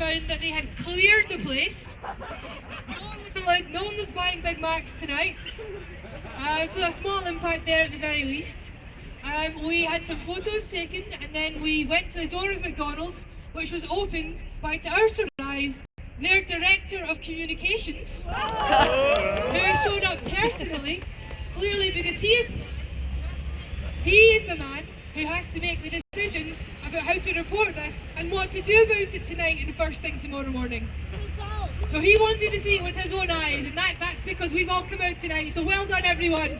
found that they had cleared the place. No one was buying Big Macs tonight. So a small impact there at the very least. We had some photos taken, and then we went to the door of Mcdonald's, which was opened by, to our surprise, their Director of Communications, who showed up personally, clearly because he is the man who has to make the decisions about how to report this and what to do about it tonight and first thing tomorrow morning. So he wanted to see it with his own eyes, and that's because we've all come out tonight, so well done everyone.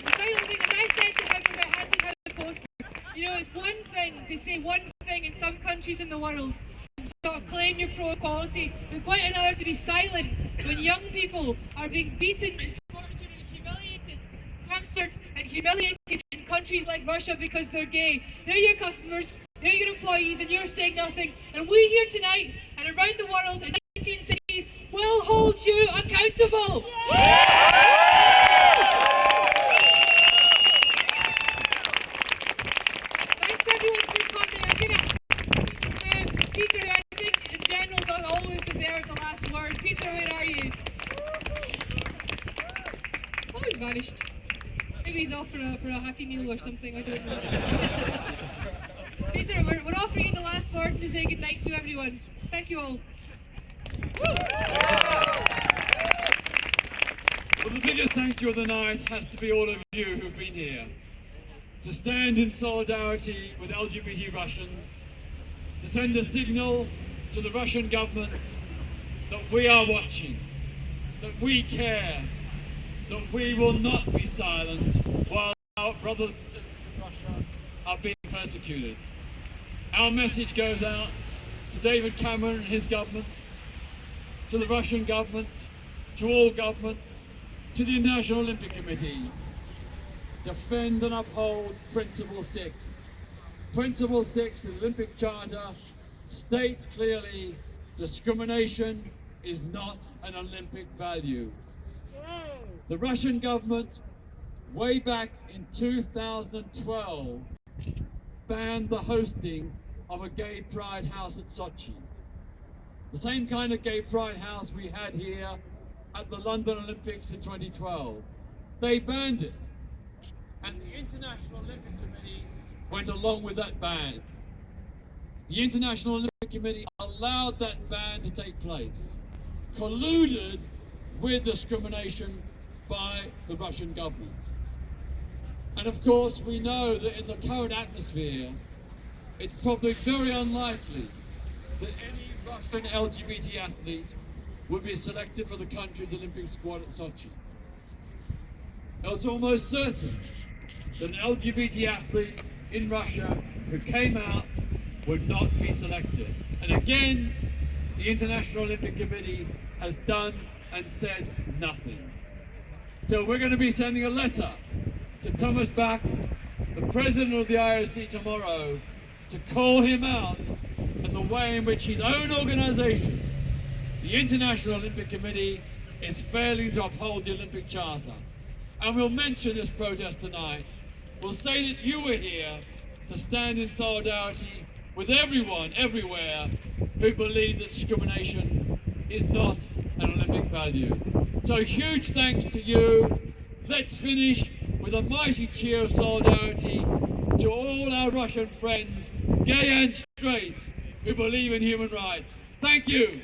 The final thing, as I said to him as I handed him the poster, it's one thing to say one thing in some countries in the world, and sort of claim your pro-equality, but quite another to be silent when young people are being beaten and tortured and humiliated, captured and humiliated in countries like Russia because they're gay. They're your customers, they're your employees, and you're saying nothing. And we here tonight and around the world in 19 cities will hold you accountable. Thanks everyone for coming. I'm gonna, Peter, I think in general don't always deserve the last word. Peter, where are you? Oh, he's vanished. Maybe he's off for a Happy Meal or something, I don't know. Peter, we're offering you the last word to say goodnight to everyone. Thank you all. Well, the biggest thank you of the night has to be all of you who've been here to stand in solidarity with LGBT Russians, to send a signal to the Russian government that we are watching, that we care, that we will not be silent while our brothers and sisters in Russia are being persecuted. Our message goes out to David Cameron and his government, to the Russian government, to all governments, to the International Olympic Committee. Defend and uphold Principle 6. Principle 6 of the Olympic Charter states clearly discrimination is not an Olympic value. The Russian government, way back in 2012, banned the hosting of a gay pride house at Sochi. The same kind of gay pride house we had here at the London Olympics in 2012. They banned it. And the International Olympic Committee went along with that ban. The International Olympic Committee allowed that ban to take place, colluded with discrimination by the Russian government. And of course, we know that in the current atmosphere, it's probably very unlikely that any Russian LGBT athlete would be selected for the country's Olympic squad at Sochi. It's almost certain that an LGBT athlete in Russia who came out would not be selected. And again, the International Olympic Committee has done and said nothing. So we're going to be sending a letter to Thomas Bach, the president of the IOC, tomorrow, to call him out and the way in which his own organisation, the International Olympic Committee, is failing to uphold the Olympic Charter. And we'll mention this protest tonight. We'll say that you were here to stand in solidarity with everyone, everywhere, who believes that discrimination is not an Olympic value. So huge thanks to you. Let's finish with a mighty cheer of solidarity to all our Russian friends, gay and straight, who believe in human rights. Thank you.